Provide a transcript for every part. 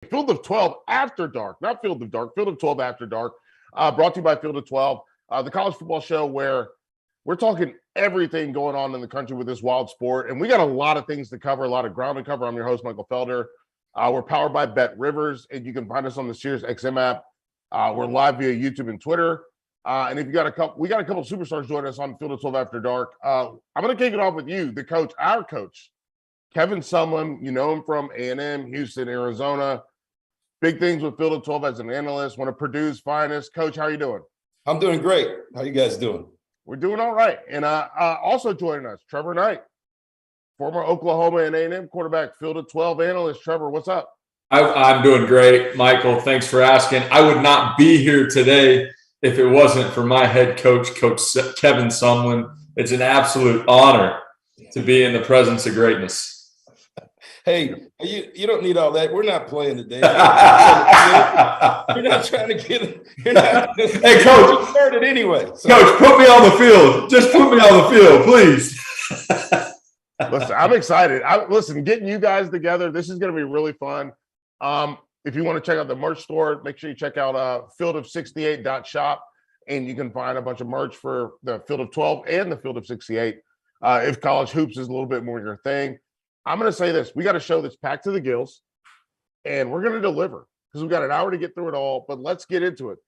Field of 12 After Dark, not Field of Dark, Field of 12 After Dark, brought to you by Field of 12, the college football show where we're talking everything going on in the country with this wild sport. And we got a lot of things to cover, a lot of ground to cover. I'm your host, Michael Felder. We're powered by BetRivers, and you can find us on the Sirius XM app. We're live via YouTube and Twitter. And if you got we got a couple of superstars joining us on Field of 12 After Dark. I'm going to kick it off with you, the coach, our coach, Kevin Sumlin. You know him from A&M, Houston, Arizona. Big things with Field of 12 as an analyst, one of Purdue's finest. Coach, how are you doing? I'm doing great. How you guys doing? We're doing all right. And also joining us, Trevor Knight, former Oklahoma and A&M quarterback, Field of 12 analyst. Trevor, what's up? I'm doing great, Michael. Thanks for asking. I would not be here today if it wasn't for my head coach, Coach Kevin Sumlin. It's an absolute honor to be in the presence of greatness. Hey, you don't need all that. We're not playing today. You're not trying to get it. Hey, Coach. You started anyway. So. Coach, put me on the field. Just put me on the field, please. Listen, I'm excited. Listen, getting you guys together, this is going to be really fun. If you want to check out the merch store, make sure you check out fieldof68.shop, and you can find a bunch of merch for the Field of 12 and the Field of 68. If college hoops is a little bit more your thing. I'm going to say this. We got a show that's packed to the gills, and we're going to deliver because we've got an hour to get through it all, but let's get into it.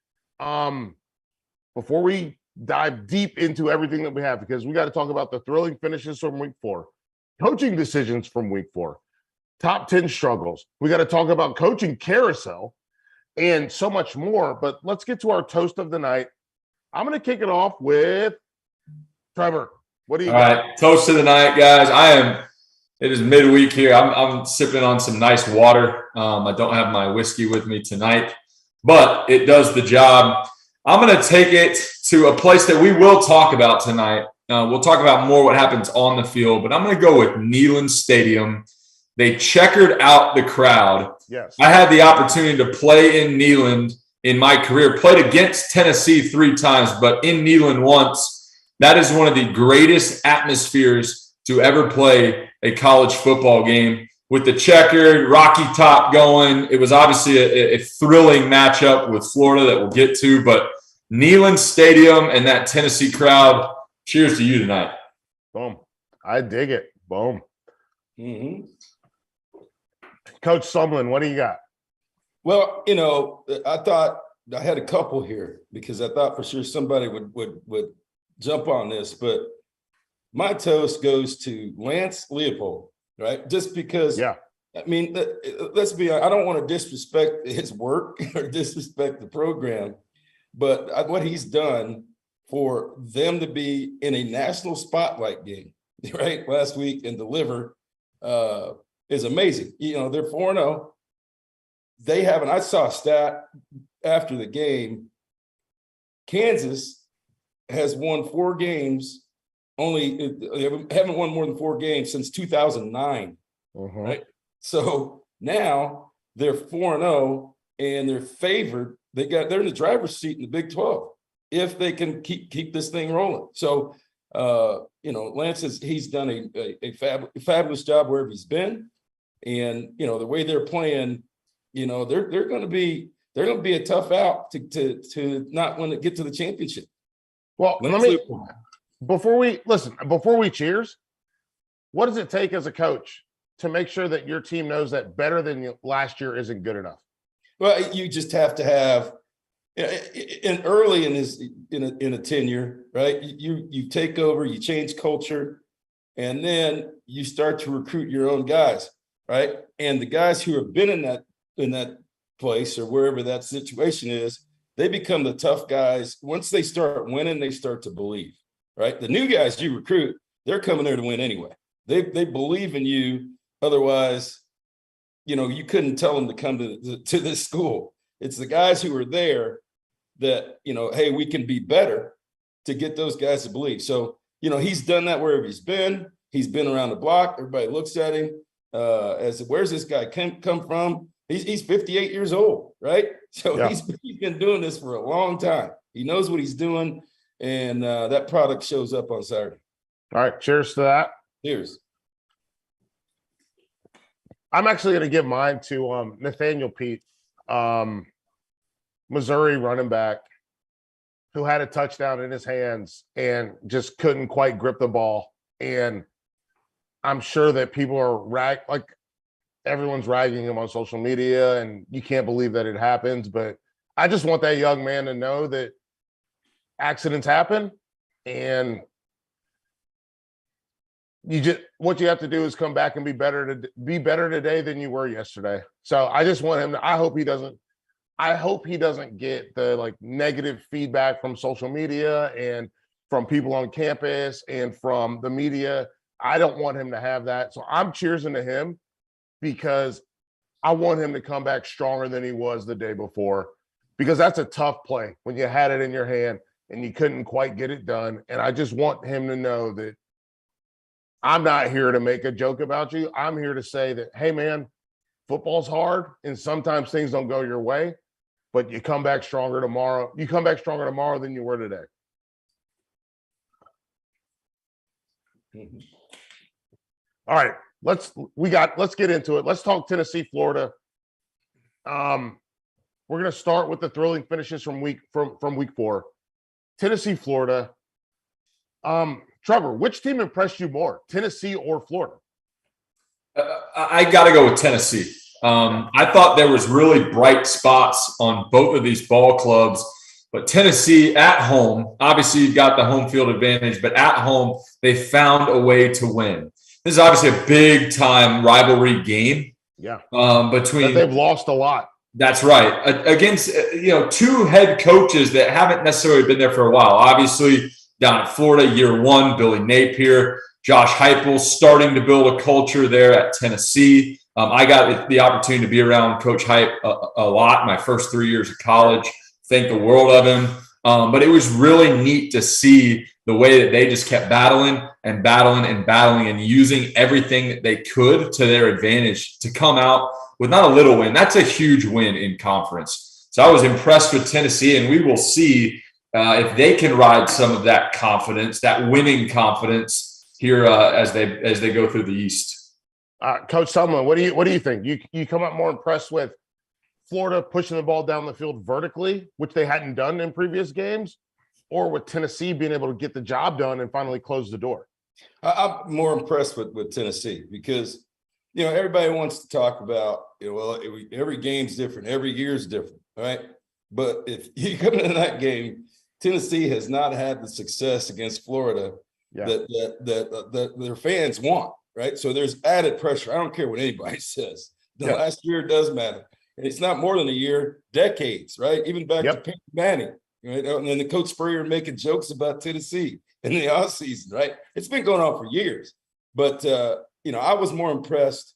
Before we dive deep into everything that we have, because we got to talk about the thrilling finishes from week 4, coaching decisions from week 4, top 10 struggles. We got to talk about coaching carousel and so much more, but let's get to our toast of the night. I'm going to kick it off with Trevor. What do you got? All right, toast of the night, guys. It is midweek here. I'm sipping on some nice water. I don't have my whiskey with me tonight, but it does the job. I'm going to take it to a place that we will talk about tonight. We'll talk about more what happens on the field, but I'm going to go with Neyland Stadium. They checkered out the crowd. Yes. I had the opportunity to play in Neyland in my career, played against Tennessee 3 times, but in Neyland once. That is one of the greatest atmospheres to ever play a college football game with the checkered Rocky Top going. It was obviously a thrilling matchup with Florida that we'll get to, but Neyland Stadium and that Tennessee crowd, cheers to you tonight. Boom. I dig it. Boom. Mm-hmm. Coach Sumlin, what do you got? Well, I thought I had a couple here because I thought for sure somebody would jump on this, but my toast goes to Lance Leopold, right? Just because, yeah. I mean, let's be honest, I don't want to disrespect his work or disrespect the program, but what he's done for them to be in a national spotlight game, right, last week and deliver is amazing. They're 4-0. They haven't, I saw a stat after the game, Kansas has won 4 games. They haven't won more than 4 games since 2009, right? So now they're 4-0 and they're favored. They're in the driver's seat in the Big 12 if they can keep this thing rolling. So Lance he's done a fabulous job wherever he's been, and the way they're playing, they're going to be a tough out to not want to get to the championship. Well, Before we cheers, what does it take as a coach to make sure that your team knows that better than last year isn't good enough? Well, you just have to have, early in a tenure, right? You take over, you change culture, and then you start to recruit your own guys, right? And the guys who have been in that place or wherever that situation is, they become the tough guys. Once they start winning, they start to believe. Right, the new guys you recruit, they're coming there to win anyway. They believe in you. Otherwise, you couldn't tell them to come to this school. It's the guys who are there that hey, we can be better, to get those guys to believe. So he's done that wherever he's been. He's been around the block. Everybody looks at him as where's this guy come from? He's 58 years old, right? So yeah. He's been doing this for a long time. He knows what he's doing. And that product shows up on Saturday. All right. Cheers to that. Cheers. I'm actually going to give mine to Nathaniel Pete, Missouri running back, who had a touchdown in his hands and just couldn't quite grip the ball. And I'm sure that people are everyone's ragging him on social media, and you can't believe that it happens. But I just want that young man to know that accidents happen, and what you have to do is come back and be better today than you were yesterday. So I just want him to, I hope he doesn't get the negative feedback from social media and from people on campus and from the media. I don't want him to have that. So I'm cheersing to him because I want him to come back stronger than he was the day before, because that's a tough play when you had it in your hand and you couldn't quite get it done. And I just want him to know that I'm not here to make a joke about you. I'm here to say that, hey, man, football's hard and sometimes things don't go your way, but you come back stronger tomorrow. You come back stronger tomorrow than you were today. All right, let's get into it. Let's talk Tennessee, Florida. We're going to start with the thrilling finishes from week 4. Tennessee, Florida. Trevor, which team impressed you more, Tennessee or Florida? I got to go with Tennessee. I thought there was really bright spots on both of these ball clubs, but Tennessee at home, obviously you've got the home field advantage, but at home, they found a way to win. This is obviously a big time rivalry game. Yeah. Between they've lost a lot. That's right. Against, two head coaches that haven't necessarily been there for a while. Obviously, down at Florida, year 1, Billy Napier, Josh Heupel starting to build a culture there at Tennessee. I got the opportunity to be around Coach Hype a lot my first 3 years of college. Think the world of him. But it was really neat to see the way that they just kept battling and using everything that they could to their advantage to come out with not a little win. That's a huge win in conference. So I was impressed with Tennessee, and we will see if they can ride some of that confidence, that winning confidence here as they go through the East. Coach Sumlin, what do you think? You come up more impressed with Florida pushing the ball down the field vertically, which they hadn't done in previous games, or with Tennessee being able to get the job done and finally close the door? I'm more impressed with Tennessee because, everybody wants to talk about, every game's different, every year's different, right? But if you come into that game, Tennessee has not had the success against Florida that their fans want, right? So there's added pressure. I don't care what anybody says. The last year does matter. And it's not more than a year, decades, right? Even back to Peyton Manning, right? And then the Coach Spurrier making jokes about Tennessee in the offseason, right? It's been going on for years. But, I was more impressed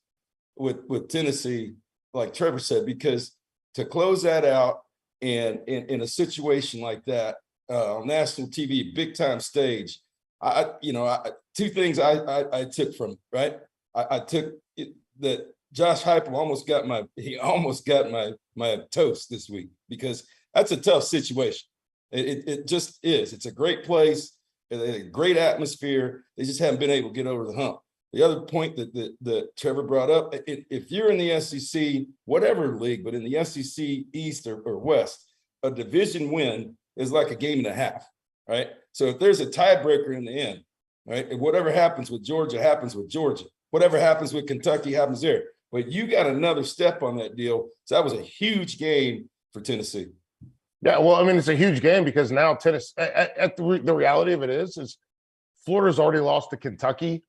with Tennessee, like Trevor said, because to close that out and in a situation like that, on national TV, big time stage, two things I took from it, right? I took it, that Josh Heupel almost got my toast this week, because that's a tough situation. It just is. It's a great place, a great atmosphere. They just haven't been able to get over the hump. The other point that Trevor brought up, if you're in the SEC, whatever league, but in the SEC East or West, a division win is like a game and a half, right? So if there's a tiebreaker in the end, right, and whatever happens with Georgia happens with Georgia. Whatever happens with Kentucky happens there. But you got another step on that deal. So that was a huge game for Tennessee. Yeah, well, I mean, it's a huge game because now Tennessee, the reality of it is Florida's already lost to Kentucky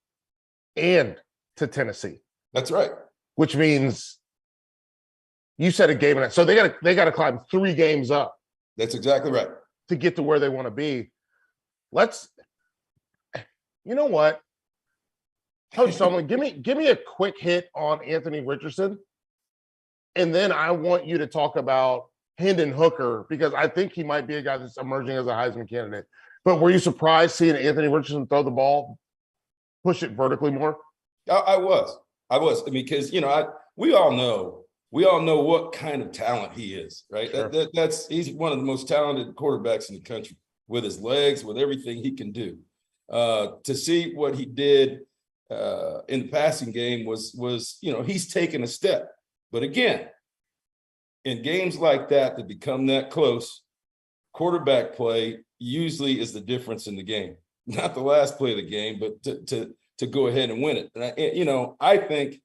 and to Tennessee. That's right. Which means you said a game and a, so they got to climb 3 games up. That's exactly right. To get to where they want to be. You know what? Coach Sumlin, give me a quick hit on Anthony Richardson, and then I want you to talk about Hendon Hooker, because I think he might be a guy that's emerging as a Heisman candidate. But were you surprised seeing Anthony Richardson throw the ball, push it vertically more? I was. I mean, because we all know what kind of talent he is, right? Sure. He's one of the most talented quarterbacks in the country, with his legs, with everything he can do. To see what he did in the passing game was, you know, he's taken a step. But again, in games like that become that close, quarterback play usually is the difference in the game. Not the last play of the game, but to go ahead and win it. And I think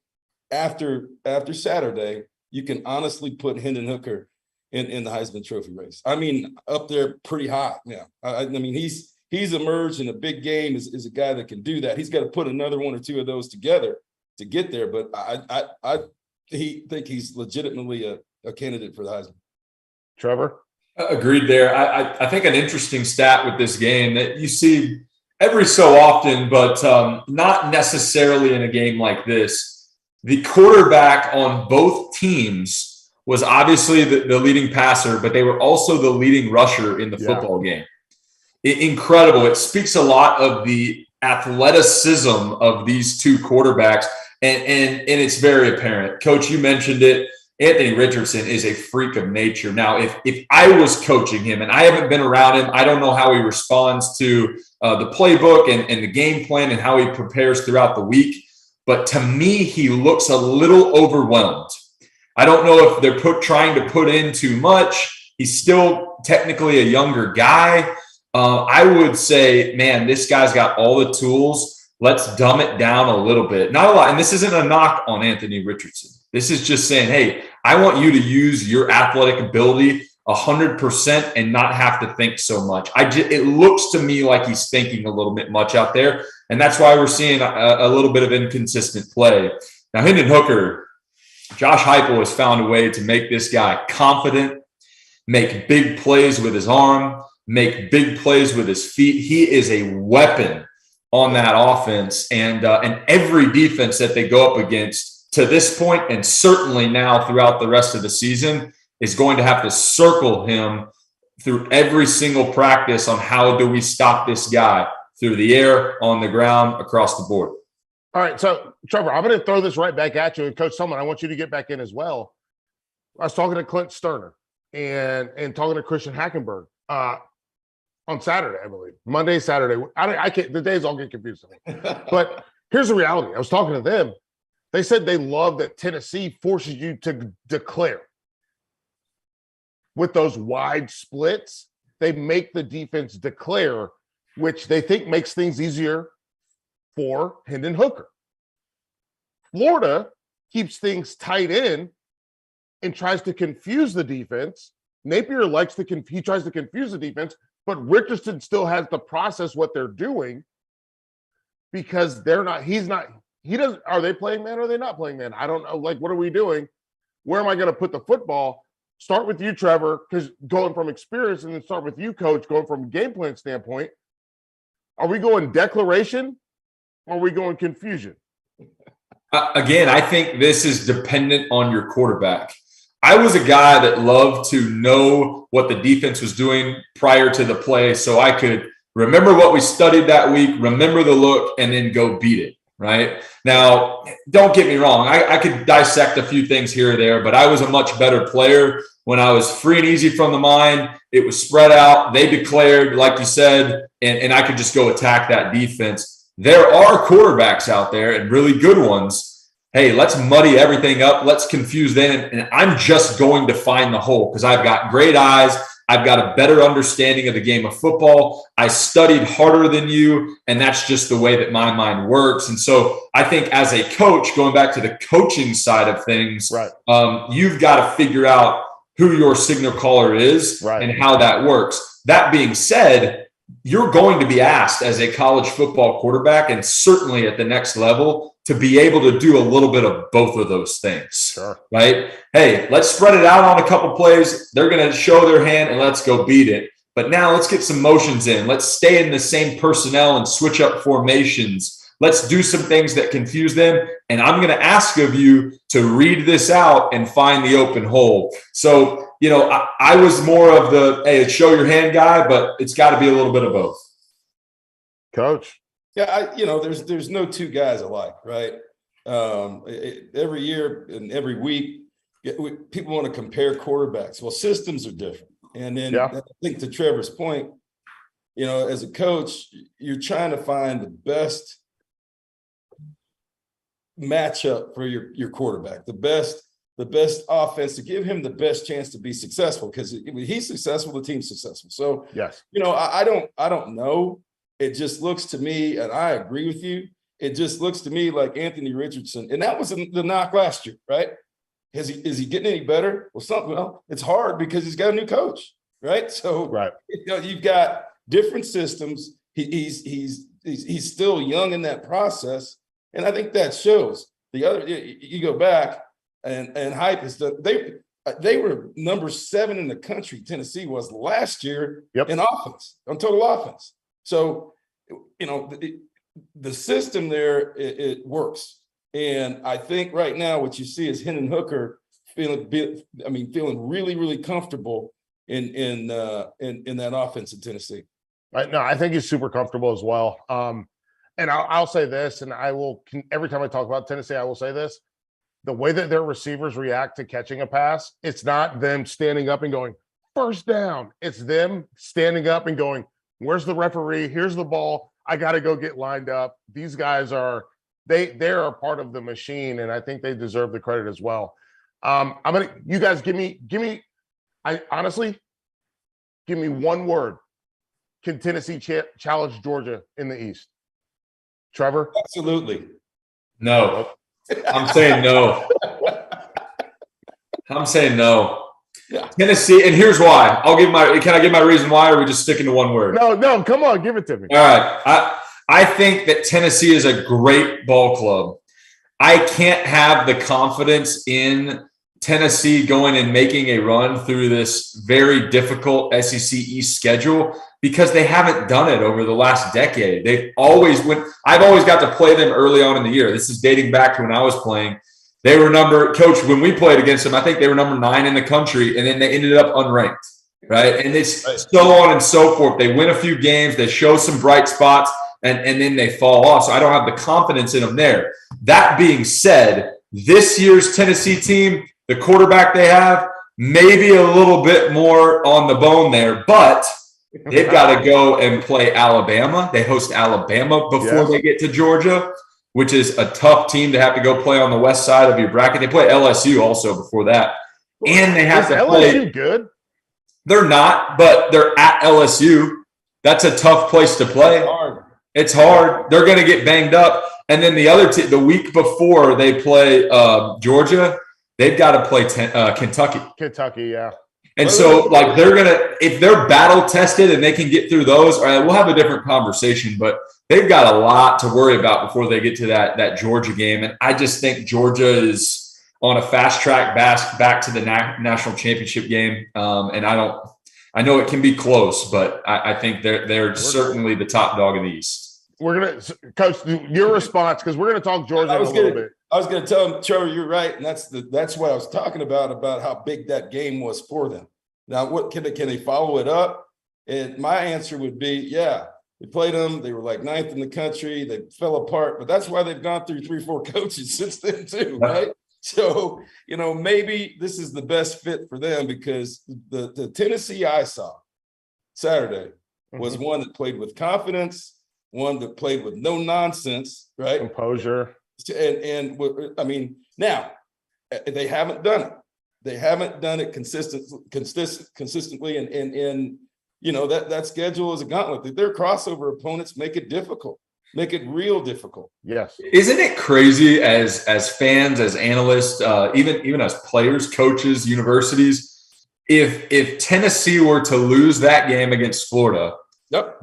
after Saturday, you can honestly put Hendon Hooker in the Heisman Trophy race. I mean, up there pretty high now. I mean, he's emerged in a big game as a guy that can do that. He's got to put another one or two of those together to get there. But I think he's legitimately a candidate for the Heisman. Trevor? Agreed there. I think an interesting stat with this game that you see every so often, but not necessarily in a game like this. The quarterback on both teams was obviously the leading passer, but they were also the leading rusher in the football game. Incredible. It speaks a lot of the athleticism of these two quarterbacks, and it's very apparent. Coach, you mentioned it. Anthony Richardson is a freak of nature. Now, if I was coaching him, and I haven't been around him, I don't know how he responds to the playbook and the game plan and how he prepares throughout the week. But to me, he looks a little overwhelmed. I don't know if they're trying to put in too much. He's still technically a younger guy. I would say, man, this guy's got all the tools. Let's dumb it down a little bit. Not a lot. And this isn't a knock on Anthony Richardson. This is just saying, hey, I want you to use your athletic ability 100% and not have to think so much. It looks to me like he's thinking a little bit much out there. And that's why we're seeing a little bit of inconsistent play. Now, Hendon Hooker, Josh Heupel has found a way to make this guy confident, make big plays with his arm, make big plays with his feet. He is a weapon on that offense. And every defense that they go up against to this point, and certainly now throughout the rest of the season, is going to have to circle him through every single practice on how do we stop this guy through the air, on the ground, across the board. All right, so Trevor, I'm going to throw this right back at you. And Coach Sumlin, I want you to get back in as well. I was talking to Clint Sterner and talking to Christian Hackenberg on Saturday, I believe. Monday, Saturday. I can't, the days all get confused. But here's the reality. I was talking to them. They said they love that Tennessee forces you to declare. With those wide splits, they make the defense declare, which they think makes things easier for Hendon Hooker. Florida keeps things tight in and tries to confuse the defense. Napier tries to confuse the defense, but Richardson still has to process what they're doing because are they playing man or are they not playing man? I don't know. Like, what are we doing? Where am I going to put the football? Start with you, Trevor, because going from experience, and then start with you, Coach, going from a game plan standpoint. Are we going declaration or are we going confusion? Again, I think this is dependent on your quarterback. I was a guy that loved to know what the defense was doing prior to the play so I could remember what we studied that week, remember the look, and then go beat it. Right now, don't get me wrong. I could dissect a few things here or there, but I was a much better player when I was free and easy from the mind. It was spread out. They declared, like you said, and I could just go attack that defense. There are quarterbacks out there and really good ones. Hey, let's muddy everything up. Let's confuse them. And I'm just going to find the hole because I've got great eyes. I've got a better understanding of the game of football. I studied harder than you, and that's just the way that my mind works. And so I think as a coach, going back to the coaching side of things, right. You've got to figure out who your signal caller is and how that works. That being said, you're going to be asked as a college football quarterback, and certainly at the next level, to be able to do a little bit of both of those things, sure. Right? Hey, let's spread it out on a couple plays. They're going to show their hand and let's go beat it. But now let's get some motions in. Let's stay in the same personnel and switch up formations. Let's do some things that confuse them. And I'm going to ask of you to read this out and find the open hole. So, I was more of the, hey, show your hand guy, but it's got to be a little bit of both. Coach. Yeah, there's no two guys alike, right? Every year and every week, people want to compare quarterbacks. Well, systems are different. And then I think to Trevor's point, as a coach, you're trying to find the best matchup for your quarterback, the best offense to give him the best chance to be successful. Because if he's successful, the team's successful. So, yes, I don't know. It just looks to me, and I agree with you. It just looks to me like Anthony Richardson, and that was the knock last year, right? Is he getting any better? Well, it's hard because he's got a new coach, right? So, right. You've got different systems. He's still young in that process, and I think that shows. The other, you go back and hype is that they were number 7 in the country. Tennessee was last year in offense, on total offense. So, the system there, it works. And I think right now what you see is Hendon Hooker feeling really, really comfortable in that offense in Tennessee. Right. No, I think he's super comfortable as well. And I'll say this, and every time I talk about Tennessee, I will say this. The way that their receivers react to catching a pass, it's not them standing up and going, first down. It's them standing up and going, where's the referee? Here's the ball. I got to go get lined up. These guys they're a part of the machine, and I think they deserve the credit as well. You guys give me one word. Can Tennessee challenge Georgia in the East? Trevor? Absolutely. No. I'm saying no. Yeah. Tennessee, and here's why. Can I give my reason why, or are we just sticking to one word? No, come on, give it to me. All right. I think that Tennessee is a great ball club. I can't have the confidence in Tennessee going and making a run through this very difficult SEC East schedule because they haven't done it over the last decade. I've always got to play them early on in the year. This is dating back to when I was playing. They were Coach, when we played against them, I think they were number 9 in the country, and then they ended up unranked, right? And it's so on and so forth. They win a few games, they show some bright spots, and then they fall off. So I don't have the confidence in them there. That being said, this year's Tennessee team, the quarterback they have, maybe a little bit more on the bone there, but they've got to go and play Alabama. They host Alabama before they get to Georgia, which is a tough team to have to go play on the west side of your bracket. They play LSU also before that. And they have to play. LSU good? They're not, but they're at LSU. That's a tough place to play. It's hard. They're going to get banged up. And then the other the week before they play Georgia, they've got to play Kentucky. Kentucky, yeah. And so, they're going to – if they're battle-tested and they can get through those, all right, we'll have a different conversation. But they've got a lot to worry about before they get to that Georgia game. And I just think Georgia is on a fast track back to the national championship game. And I know it can be close, but I think they're certainly the top dog in the East. We're going to – Coach, your response, because we're going to talk Georgia in a little bit. I was going to tell him, Trevor, you're right, and that's what I was talking about how big that game was for them. Now, what can they follow it up? And my answer would be, they played them. They were like 9th in the country. They fell apart, but that's why they've gone through 3-4 coaches since then too, right? So, maybe this is the best fit for them because the Tennessee I saw Saturday was one that played with confidence, one that played with no nonsense, right? Composure. And I mean, now they haven't done it. They haven't done it consistently. And that schedule is a gauntlet. Their crossover opponents make it difficult, make it real difficult. Yes. Isn't it crazy as fans, as analysts, even as players, coaches, universities, if Tennessee were to lose that game against Florida,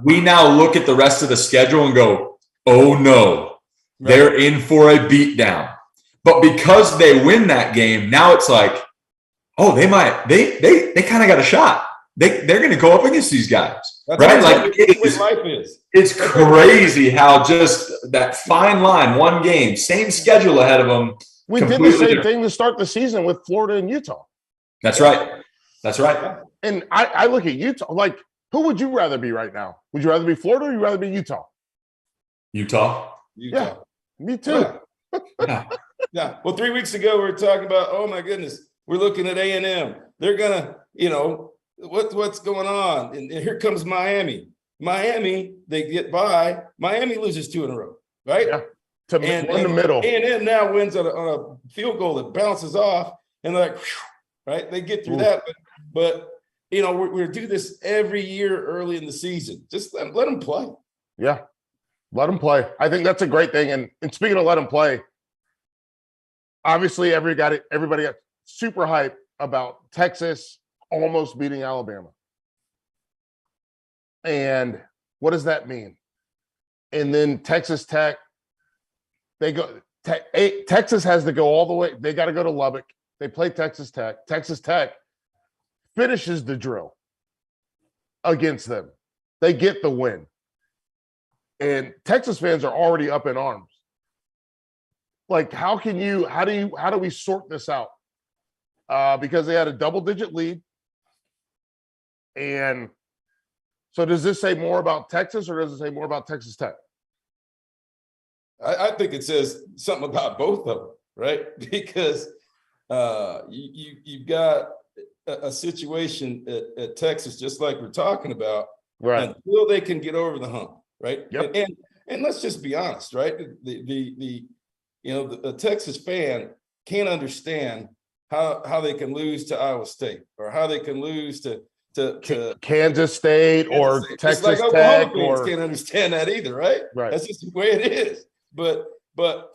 we now look at the rest of the schedule and go, oh no. They're in for a beatdown. But because they win that game, now it's like, oh, they kind of got a shot. They're going to go up against these guys. That's right? Like life is. It's crazy how just that fine line, one game, same schedule ahead of them. We did the same thing to start the season with Florida and Utah. That's right. And I look at Utah, like, who would you rather be right now? Would you rather be Florida or would you rather be Utah? Utah. Yeah. Me too. Yeah. Well, 3 weeks ago, we were talking about, oh, my goodness, we're looking at A&M. They're going to, what's going on? And here comes Miami. They get by. Miami loses 2 in a row, right? Yeah. to one to middle. A&M now wins on a field goal that bounces off, and they're like, whew, right? They get through that, but you know, we do this every year early in the season. Just let them play. Yeah, let them play. I think that's a great thing. And speaking of let them play, obviously everybody got super hyped about Texas almost beating Alabama. And what does that mean? And then Texas Tech, Texas has to go all the way. They got to go to Lubbock. They play Texas Tech. Texas Tech finishes the drill against them. They get the win. And Texas fans are already up in arms. Like, how do we sort this out? Because they had a double-digit lead. And so does this say more about Texas or does it say more about Texas Tech? I think it says something about both of them, right? Because you've got a situation at Texas, just like we're talking about, right? Until they can get over the hump, right? Yep. And let's just be honest, right? The Texas fan can't understand how they can lose to Iowa State or how they can lose to Kansas State or Texas like Tech, or can't understand that either, right? Right. That's just the way it is. But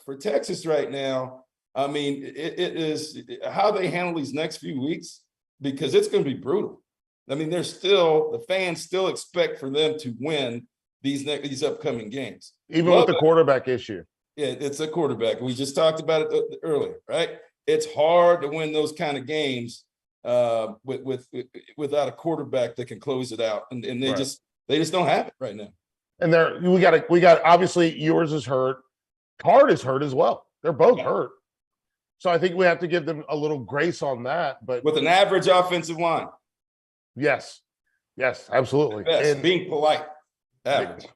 for Texas right now, I mean, it is how they handle these next few weeks, because it's going to be brutal. I mean, the fans still expect for them to win these upcoming games, even with the quarterback issue. Yeah, it's a quarterback. We just talked about it earlier, right? It's hard to win those kind of games without a quarterback that can close it out, and they right. they just don't have it right now. And we got obviously yours is hurt, Card is hurt as well. They're both hurt, so I think we have to give them a little grace on that. But with an average offensive line, yes, absolutely, and being polite. Average.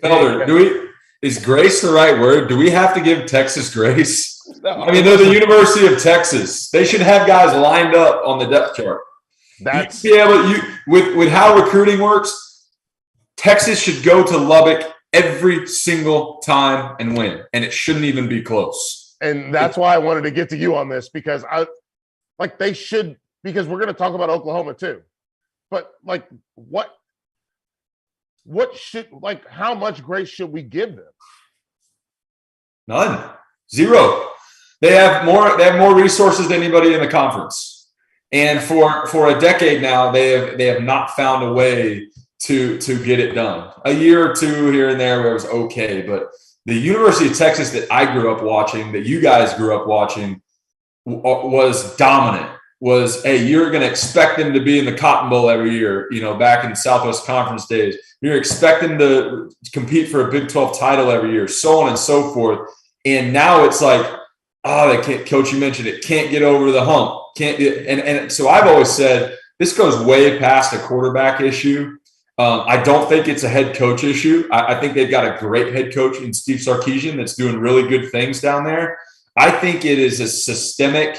Felder, is grace the right word? Do we have to give Texas grace? No. I mean, they're the University of Texas. They should have guys lined up on the depth chart. That's with how recruiting works. Texas should go to Lubbock every single time and win, and it shouldn't even be close. And that's why I wanted to get to you on this, because they should, because we're going to talk about Oklahoma too. But how much grace should we give them? None. Zero. They have more resources than anybody in the conference. And for a decade now, they have not found a way to get it done. A year or two here and there where it was okay, but the University of Texas that I grew up watching, that you guys grew up watching, was dominant. Hey, you're going to expect them to be in the Cotton Bowl every year, back in the Southwest Conference days. You're expecting to compete for a Big 12 title every year, so on and so forth. And now it's like, they can't, Coach, you mentioned it, can't get over the hump. And so I've always said this goes way past a quarterback issue. I don't think it's a head coach issue. I think they've got a great head coach in Steve Sarkisian that's doing really good things down there. I think it is a systemic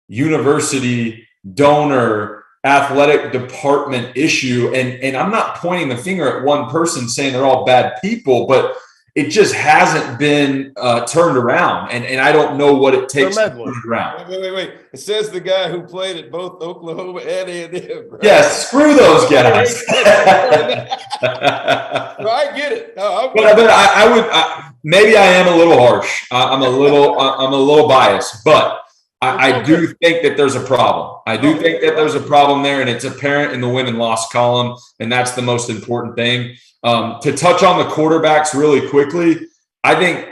university donor athletic department issue. And I'm not pointing the finger at one person saying they're all bad people, but it just hasn't been turned around. And I don't know what it takes to turn it around. Wait. It says the guy who played at both Oklahoma and A&M. Right? Yes, screw those guys. Well, I get it. No, but I would maybe I am a little harsh. I'm a little biased, but I do think that there's a problem. I do think that there's a problem there, and it's apparent in the win and loss column, and that's the most important thing. To touch on the quarterbacks really quickly, I think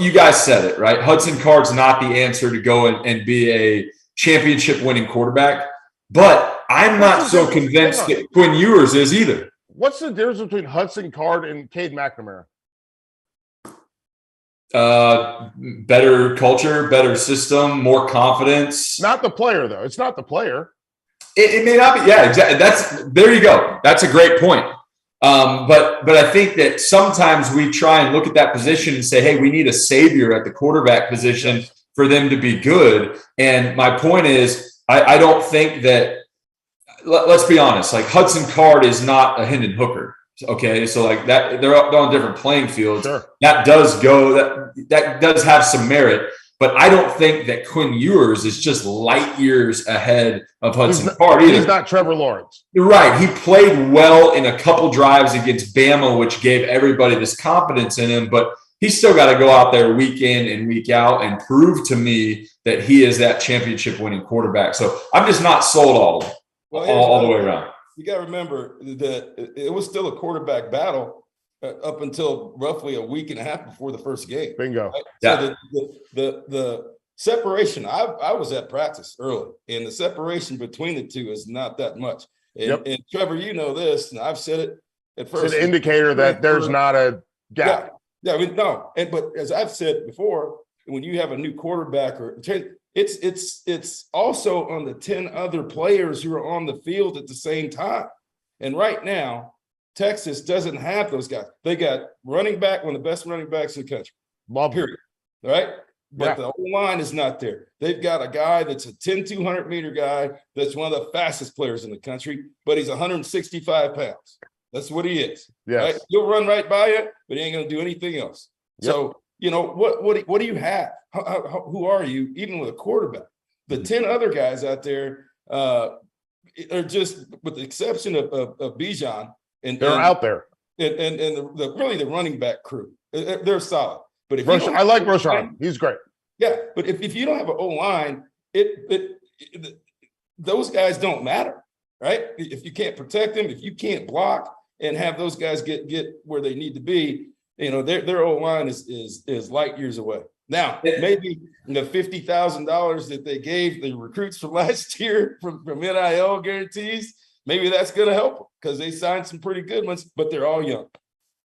you guys said it, right? Hudson Card's not the answer to go and be a championship winning quarterback, but I'm not so convinced that Quinn Ewers is either. What's the difference between Hudson Card and Cade McNamara? Better culture, better system, more confidence. Not the player, though. It's not the player. It may not be. Yeah, exactly. There you go. That's a great point. But I think that sometimes we try and look at that position and say, hey, we need a savior at the quarterback position for them to be good. And my point is, I don't think that, let's be honest, like Hudson Card is not a Hendon Hooker. Okay, so like that, they're on different playing fields. Sure. That does have some merit, but I don't think that Quinn Ewers is just light years ahead of Hudson Card either. He's not Trevor Lawrence. You're right. He played well in a couple drives against Bama, which gave everybody this confidence in him, but he's still got to go out there week in and week out and prove to me that he is that championship winning quarterback. So I'm just not sold all the way around. You got to remember that it was still a quarterback battle up until roughly a week and a half before the first game. Bingo. Right? Yeah. So the separation, I was at practice early, and the separation between the two is not that much. And Trevor, you know this, and I've said it at first. It's an indicator that there's not a gap. Yeah, I mean, no. But as I've said before, when you have a new quarterback it's also on the 10 other players who are on the field at the same time. And right now, Texas doesn't have those guys. They got running back, one of the best running backs in the country. Period. Right? But the whole line is not there. They've got a guy that's a 10, 200-meter guy that's one of the fastest players in the country, but he's 165 pounds. That's what he is. Yes. Right? He'll run right by you, but he ain't going to do anything else. Yep. So, what do you have? Who are you, even with a quarterback? The 10 other guys out there are just, with the exception of Bijan, and they're out there. And really the running back crew. They're solid. But if I like Roshan. He's great. Yeah, but if you don't have an O-line, those guys don't matter, right? If you can't protect them, if you can't block and have those guys get where they need to be, their O-line is light years away. Now, maybe the $50,000 that they gave the recruits from last year from NIL guarantees, maybe that's going to help them because they signed some pretty good ones, but they're all young.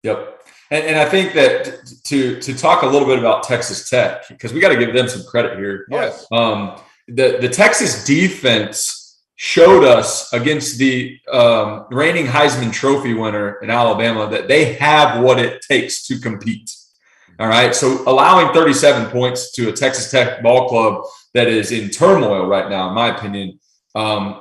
Yep. And I think that to talk a little bit about Texas Tech, because we got to give them some credit here. Yes. The Texas defense showed us against the reigning Heisman Trophy winner in Alabama that they have what it takes to compete. All right. So allowing 37 points to a Texas Tech ball club that is in turmoil right now, in my opinion,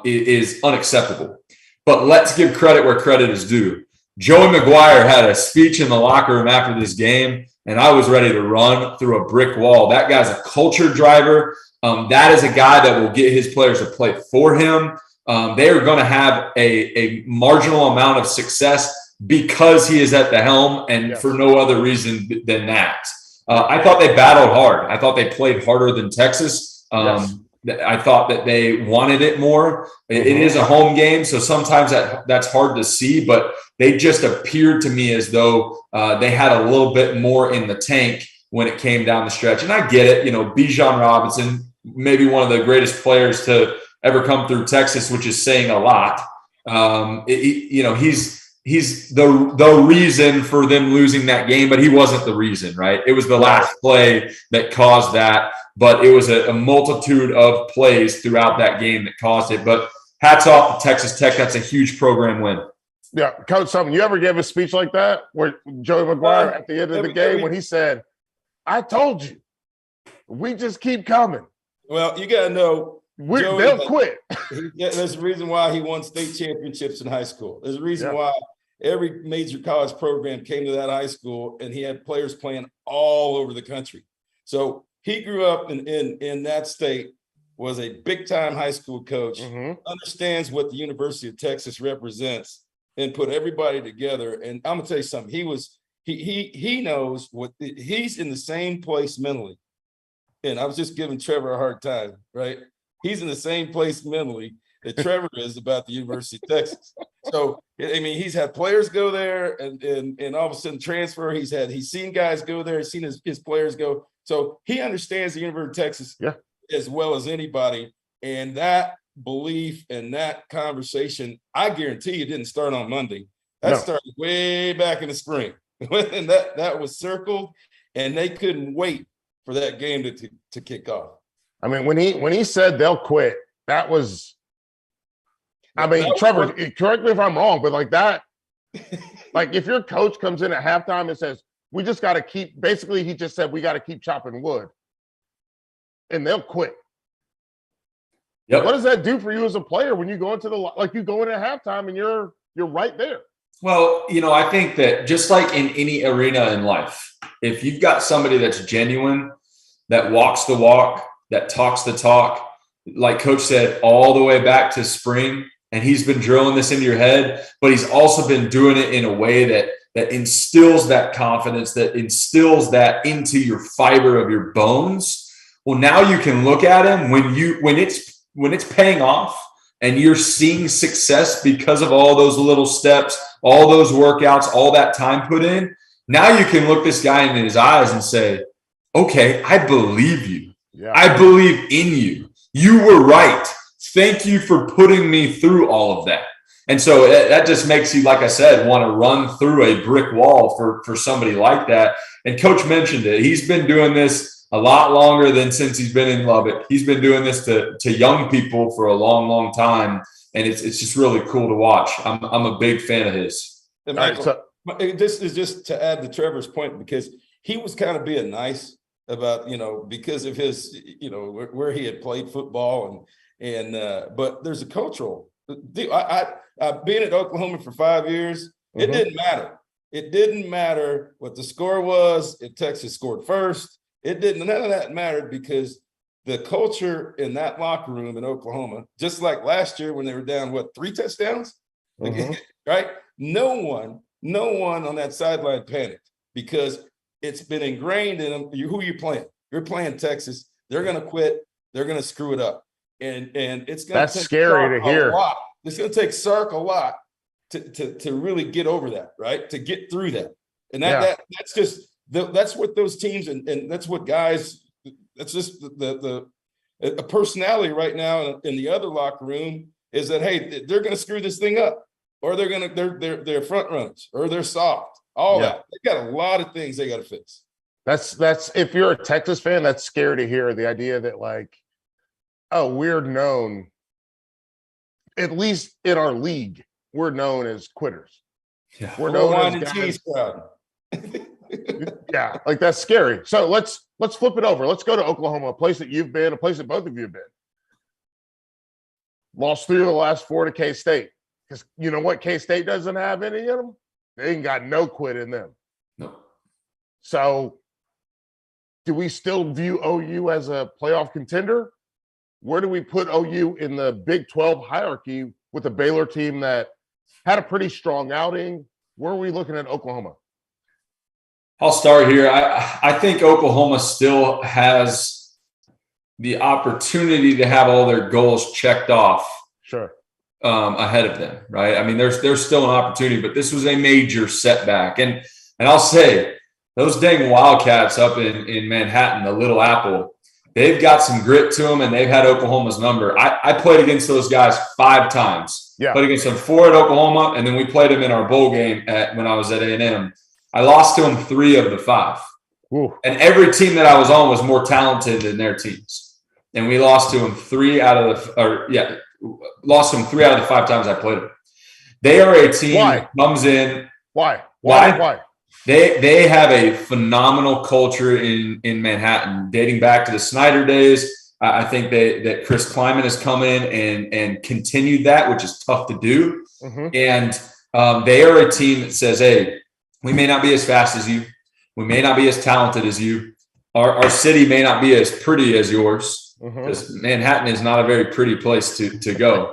is unacceptable. But let's give credit where credit is due. Joey McGuire had a speech in the locker room after this game, and I was ready to run through a brick wall. That guy's a culture driver. That is a guy that will get his players to play for him. They are going to have a marginal amount of success because he is at the helm and for no other reason than that. I thought they battled hard. I thought they played harder than Texas. I thought that they wanted it more. It is a home game, so sometimes that's hard to see, but they just appeared to me as though they had a little bit more in the tank when it came down the stretch. And I get it. Bijan Robinson, maybe one of the greatest players to ever come through Texas, which is saying a lot. He's the reason for them losing that game, but he wasn't the reason, right? It was the last play that caused that, but it was a multitude of plays throughout that game that caused it. But hats off to Texas Tech. That's a huge program win. Yeah, Coach Sumlin, you ever gave a speech like that where Joey McGuire at the end of the game when he said, "I told you, we just keep coming." Well, you got to know. They'll quit. There's a reason why he won state championships in high school. There's a reason why every major college program came to that high school, and he had players playing all over the country. So he grew up in that state, was a big-time high school coach, understands what the University of Texas represents, and put everybody together. And I'm gonna tell you something. He knows what he's in the same place mentally. And I was just giving Trevor a hard time, right? He's in the same place mentally that Trevor is about the University of Texas. So, I mean, he's had players go there and all of a sudden transfer. He's seen guys go there, he's seen his players go. So he understands the University of Texas as well as anybody. And that belief and that conversation, I guarantee you, didn't start on Monday. That started way back in the spring. And that was circled, and they couldn't wait for that game to kick off. I mean, when he said they'll quit, that was, I mean, Trevor, correct me if I'm wrong, but like that, like if your coach comes in at halftime and says, we just got to keep, basically he just said, we got to keep chopping wood, and they'll quit. Yep. What does that do for you as a player when you go into you go in at halftime and you're right there? Well, I think that just like in any arena in life, if you've got somebody that's genuine, that walks the walk, that talks the talk, like Coach said, all the way back to spring, and he's been drilling this into your head, but he's also been doing it in a way that instills that confidence, that instills that into your fiber of your bones. Well, now you can look at him when it's paying off and you're seeing success because of all those little steps, all those workouts, all that time put in. Now you can look this guy in his eyes and say, okay, I believe you. Yeah. I believe in you. You were right. Thank you for putting me through all of that. And so that just makes you, like I said, want to run through a brick wall for somebody like that. And Coach mentioned it. He's been doing this a lot longer than since he's been in Lubbock. He's been doing this to young people for a long, long time. And it's just really cool to watch. I'm a big fan of his. And Michael, this is just to add to Trevor's point, because he was kind of being nice about, because of his, where he had played football and but there's a cultural. I've been at Oklahoma for 5 years. Mm-hmm. It didn't matter. It didn't matter what the score was. If Texas scored first, none of that mattered, because the culture in that locker room in Oklahoma, just like last year when they were down, 3 touchdowns, mm-hmm. Right? No one on that sideline panicked, because it's been ingrained in them. Who are you playing? You're playing Texas. They're going to quit. They're going to screw it up. And it's going to take scary to hear. A lot. It's going to take Sark a lot to really get over that, right? To get through that. And that's just that's what those teams and that's what guys. That's just the personality right now in the other locker room is that, hey, they're going to screw this thing up, or they're front runners, or they're soft. All that. They got a lot of things they got to fix. That's if you're a Texas fan, that's scary to hear, the idea that, like, oh, we're known, at least in our league, we're known as quitters. Yeah. We're known as guys. Crowd. Yeah, like that's scary. So let's flip it over. Let's go to Oklahoma, a place that you've been, a place that both of you have been. Lost 3 of the last 4 to K-State. Because you know what K-State doesn't have any in them? They ain't got no quit in them. No. So do we still view OU as a playoff contender? Where do we put OU in the Big 12 hierarchy with a Baylor team that had a pretty strong outing? Where are we looking at Oklahoma? I'll start here. I think Oklahoma still has the opportunity to have all their goals checked off. Sure. Ahead of them, right? I mean, there's still an opportunity, but this was a major setback. And I'll say, those dang Wildcats up in Manhattan, the Little Apple, they've got some grit to them, and they've had Oklahoma's number. I played against those guys 5 times. Yeah. Played against them 4 at Oklahoma, and then we played them in our bowl game when I was at A&M. I lost to them 3 of the 5. Ooh. And every team that I was on was more talented than their teams. And we lost to them 3 out of the lost them 3 out of the 5 times I played them. They are a team that comes in. Why? They have a phenomenal culture in Manhattan, dating back to the Snyder days. I think that Chris Kleiman has come in and continued that, which is tough to do. Mm-hmm. And they are a team that says, hey, we may not be as fast as you. We may not be as talented as you. Our city may not be as pretty as yours. Because Manhattan is not a very pretty place to go.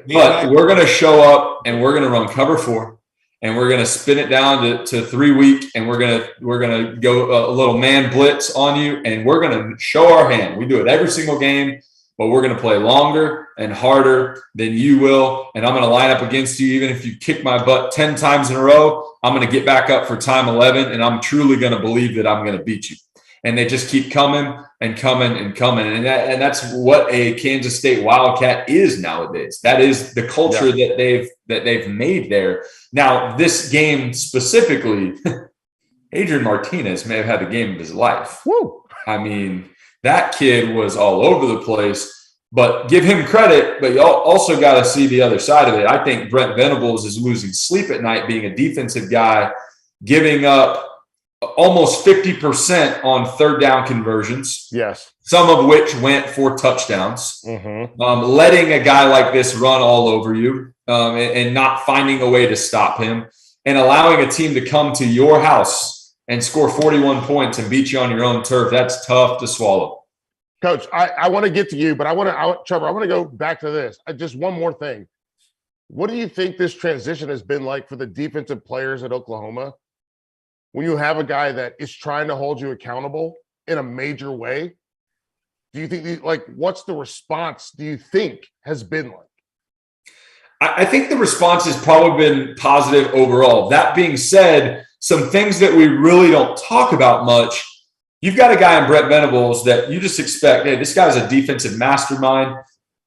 But we're going to show up and we're going to run cover 4, and we're going to spin it down to 3 week, and we're going to go a little man blitz on you, and we're going to show our hand. We do it every single game, but we're going to play longer and harder than you will, and I'm going to line up against you. Even if you kick my butt 10 times in a row, I'm going to get back up for time 11, and I'm truly going to believe that I'm going to beat you. And they just keep coming and coming and coming. And that's what a Kansas State Wildcat is nowadays. That is the culture that they've made there. Now, this game specifically, Adrian Martinez may have had the game of his life. Woo. I mean, that kid was all over the place. But give him credit, but you also got to see the other side of it. I think Brent Venables is losing sleep at night being a defensive guy, giving up almost 50% on third down conversions. Yes. Some of which went for touchdowns. Mm-hmm. Letting a guy like this run all over you and not finding a way to stop him, and allowing a team to come to your house and score 41 points and beat you on your own turf, that's tough to swallow. Coach, I want to get to you, but Trevor, I want to go back to this. Just one more thing. What do you think this transition has been like for the defensive players at Oklahoma when you have a guy that is trying to hold you accountable in a major way? Do you think, what's the response do you think has been like? I think the response has probably been positive overall. That being said, some things that we really don't talk about much. You've got a guy in Brent Venables that you just expect, hey, this guy's a defensive mastermind.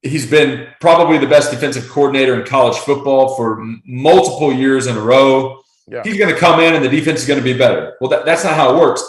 He's been probably the best defensive coordinator in college football for multiple years in a row. Yeah. He's going to come in and the defense is going to be better. Well, that's not how it works.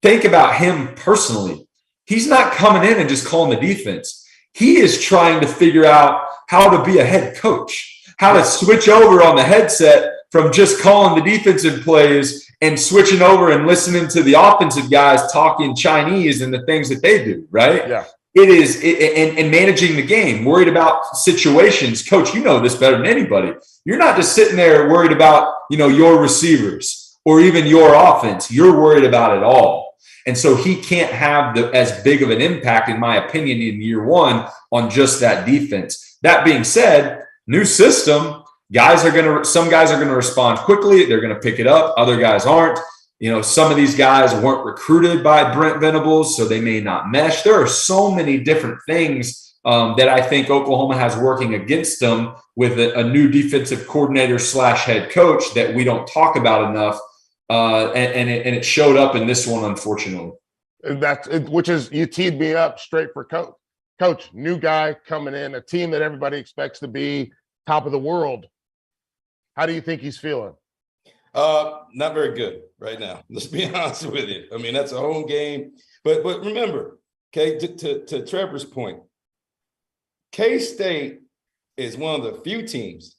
Think about him personally. He's not coming in and just calling the defense. He is trying to figure out how to be a head coach, how to switch over on the headset from just calling the defensive plays and switching over and listening to the offensive guys talking Chinese and the things that they do, right? Yeah. It is, and managing the game, worried about situations. Coach, you know this better than anybody. You're not just sitting there worried about, your receivers or even your offense. You're worried about it all. And so he can't have as big of an impact, in my opinion, in year one on just that defense. That being said, new system, some guys are going to respond quickly. They're going to pick it up. Other guys aren't. Some of these guys weren't recruited by Brent Venables, so they may not mesh. There are so many different things that I think Oklahoma has working against them with a new defensive coordinator / head coach that we don't talk about enough. And it showed up in this one, unfortunately. Which is, you teed me up straight for coach. Coach, new guy coming in, a team that everybody expects to be top of the world. How do you think he's feeling? Not very good right now. Let's be honest with you. I mean, that's a home game. But remember, okay, to Trevor's point, K-State is one of the few teams,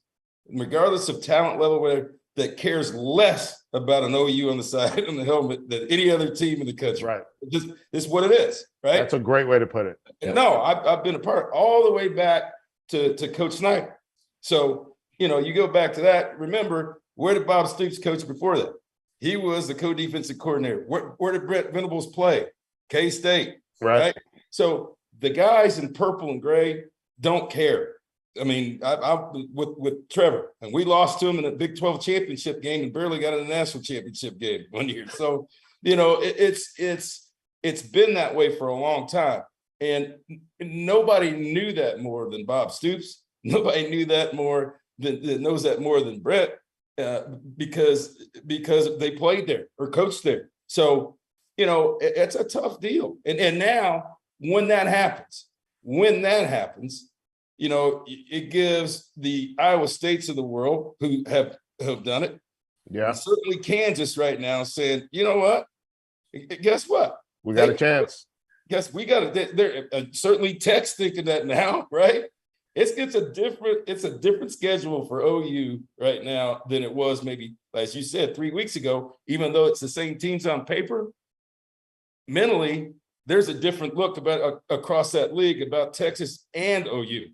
regardless of talent level, that cares less about an OU on the side on the helmet than any other team in the country. Right. This is what it is, right? That's a great way to put it. Yeah. No, I've been a part all the way back to Coach Snyder. So, you go back to that. Remember, where did Bob Stoops coach before that? He was the co-defensive coordinator. Where did Brent Venables play? K-State, right? So the guys in purple and gray don't care. I mean, I with Trevor, and we lost to him in a Big 12 championship game and barely got in the national championship game one year. So, it's been that way for a long time. And nobody knew that more than Bob Stoops. Nobody knew that more than knows that more than Brett. Because they played there or coached there. So, it's a tough deal. And now when that happens, it gives the Iowa States of the world who have done it. Yeah. Certainly Kansas right now saying, you know what? Guess what? We got a chance. Guess we got it. They're certainly Tech's thinking that now, right? It's a different schedule for OU right now than it was maybe, as you said, 3 weeks ago. Even though it's the same teams on paper, mentally there's a different look about across that league about Texas and OU.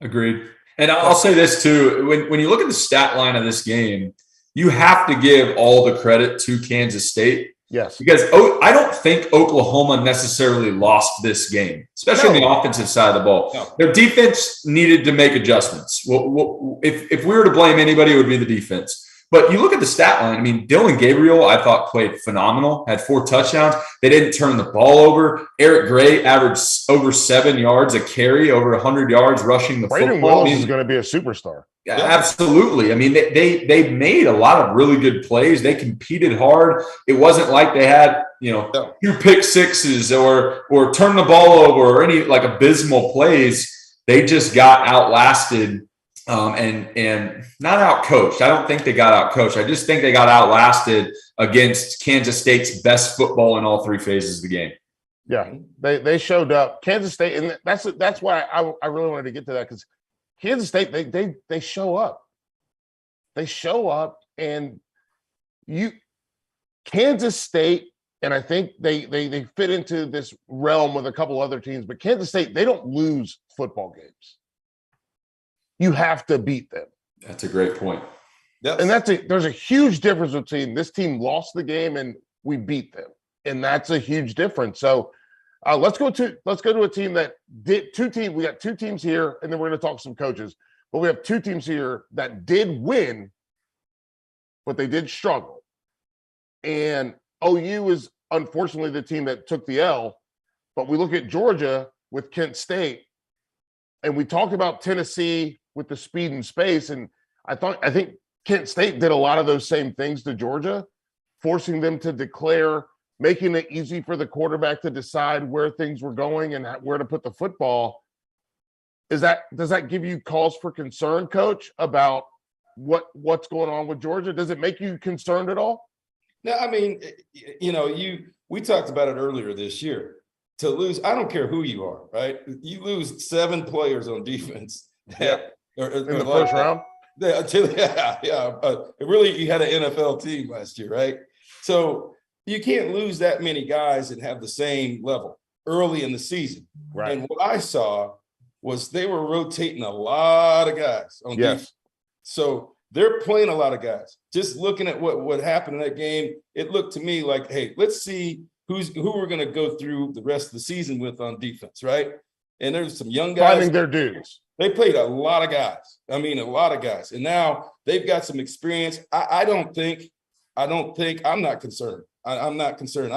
Agreed. And I'll say this too: when you look at the stat line of this game, you have to give all the credit to Kansas State. Yes. Because I don't think Oklahoma necessarily lost this game, especially on the offensive side of the ball. No. Their defense needed to make adjustments. Well, if we were to blame anybody, it would be the defense. But you look at the stat line. I mean, Dylan Gabriel, I thought, played phenomenal, had 4 touchdowns. They didn't turn the ball over. Eric Gray averaged over 7 yards a carry, over 100 yards rushing the Brayden football. Willis is going to be a superstar. Yeah, absolutely. I mean, they made a lot of really good plays. They competed hard. It wasn't like they had, 2 pick sixes or turn the ball over or any abysmal plays. They just got outlasted and not outcoached. I don't think they got outcoached. I just think they got outlasted against Kansas State's best football in all 3 phases of the game. Yeah, they showed up. Kansas State, and that's why I really wanted to get to that, because Kansas State, they show up. They show up, and Kansas State, and I think they fit into this realm with a couple other teams, but Kansas State, they don't lose football games. You have to beat them. That's a great point. Yes. And there's a huge difference between this team lost the game and we beat them. And that's a huge difference. So let's go to a team that did two teams. We got two teams here, and then we're going to talk some coaches. But we have two teams here that did win, but they did struggle. And OU is unfortunately the team that took the L. But we look at Georgia with Kent State, and we talked about Tennessee with the speed and space. And I think Kent State did a lot of those same things to Georgia, forcing them to declare, making it easy for the quarterback to decide where things were going and where to put the football. Does that give you cause for concern, Coach, about what's going on with Georgia? Does it make you concerned at all? No, I mean, we talked about it earlier this year. To lose, I don't care who you are, right? You lose 7 players on defense. In the first round. Really, you had an NFL team last year, right? So you can't lose that many guys and have the same level early in the season. Right. And what I saw was they were rotating a lot of guys on defense. So they're playing a lot of guys. Just looking at what happened in that game, it looked to me like, hey, let's see who we're going to go through the rest of the season with on defense, right? And there's some young guys. Finding their dudes. They played a lot of guys. I mean, a lot of guys. And now they've got some experience. I'm not concerned. I'm not concerned.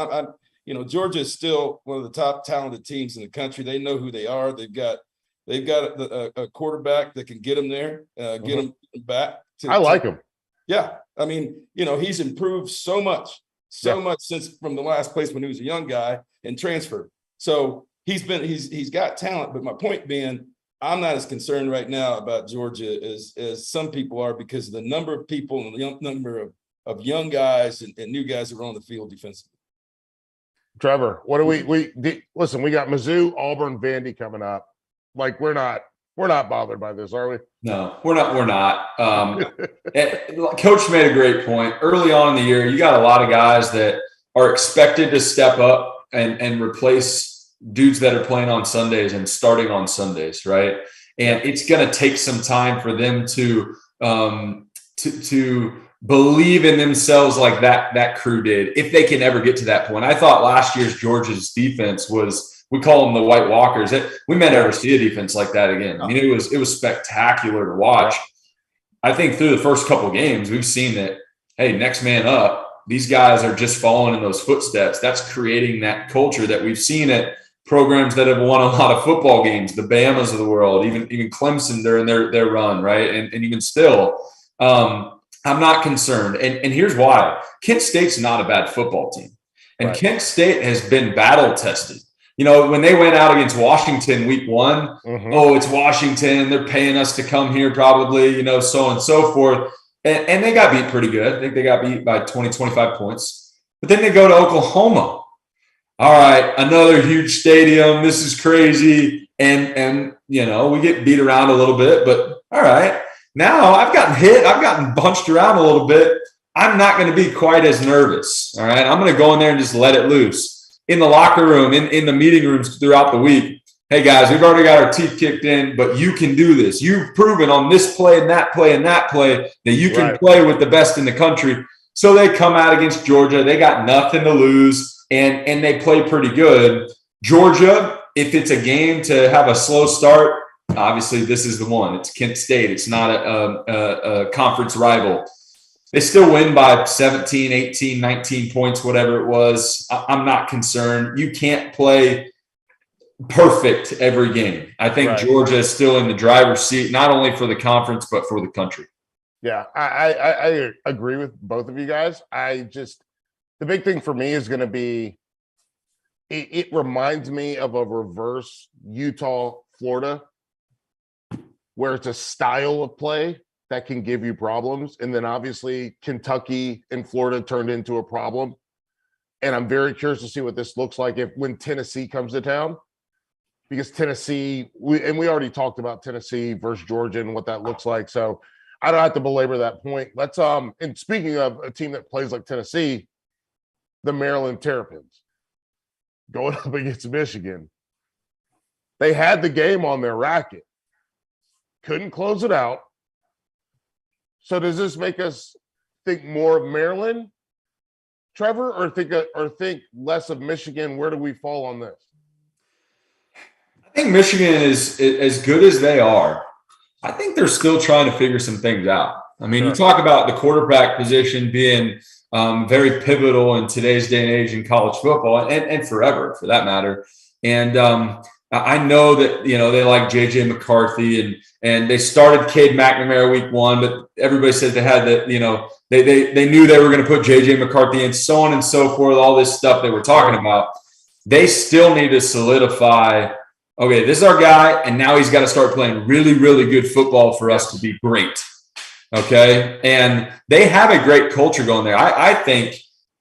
Georgia is still one of the top talented teams in the country. They know who they are. They've got a quarterback that can get them there, get them back. I like him. Yeah. I mean, he's improved so much since from the last place when he was a young guy and transferred. So he's got talent. But my point being, I'm not as concerned right now about Georgia as some people are because of the number of people and the number of young guys and new guys that are on the field defensively. Trevor, what do we listen, we got Mizzou, Auburn, Vandy coming up. Like we're not bothered by this, are we? No, we're not. Coach made a great point. Early on in the year, you got a lot of guys that are expected to step up and replace dudes that are playing on Sundays and starting on Sundays, right? And it's going to take some time for them to believe in themselves like that crew did, if they can ever get to that point. I thought last year's Georgia's defense was, we call them the White Walkers. We may never see a defense like that again. I mean, it was spectacular to watch. I think through the first couple of games, we've seen that, hey, next man up, these guys are just following in those footsteps. That's creating that culture that we've seen at programs that have won a lot of football games, the Bamas of the world, even Clemson during their run, right? And even still, I'm not concerned. And here's why. Kent State's not a bad football team. And Right. Kent State has been battle tested. When they went out against Washington week 1, oh, it's Washington. They're paying us to come here probably, so on and so forth. And they got beat pretty good. I think they got beat by 20, 25 points. But then they go to Oklahoma. All right, another huge stadium. This is crazy. And we get beat around a little bit. But all right, now I've gotten hit. I've gotten bunched around a little bit. I'm not going to be quite as nervous. All right, I'm going to go in there and just let it loose. In the locker room, in the meeting rooms throughout the week. Hey, guys, we've already got our teeth kicked in, but you can do this. You've proven on this play and that play and that play that you can play with the best in the country. So they come out against Georgia. They got nothing to lose, and they play pretty good. Georgia, if it's a game to have a slow start, obviously this is the one. It's Kent State. It's not a conference rival. They still win by 17, 18, 19 points, whatever it was. I'm not concerned. You can't play perfect every game. I think Georgia is still in the driver's seat, not only for the conference, but for the country. Yeah, I agree with both of you guys. The big thing for me is going to be, it reminds me of a reverse Utah, Florida, where it's a style of play that can give you problems. And then obviously Kentucky and Florida turned into a problem. And I'm very curious to see what this looks like when Tennessee comes to town, because Tennessee, we already talked about Tennessee versus Georgia and what that looks like. So I don't have to belabor that point. Let's and speaking of a team that plays like Tennessee, the Maryland Terrapins going up against Michigan. They had the game on their racket, couldn't close it out. So does this make us think more of Maryland, Trevor, or think less of Michigan? Where do we fall on this? I think Michigan is as good as they are. I think they're still trying to figure some things out. I mean, Sure. You talk about the quarterback position being very pivotal in today's day and age in college football and forever, for that matter. And I know that, they like J.J. McCarthy and they started Cade McNamara week 1, but everybody said they had that, they knew they were going to put J.J. McCarthy in, so on and so forth, all this stuff that we're talking about. They still need to solidify, okay, this is our guy, and now he's got to start playing really, really good football for us to be great. Okay. And they have a great culture going there. I think,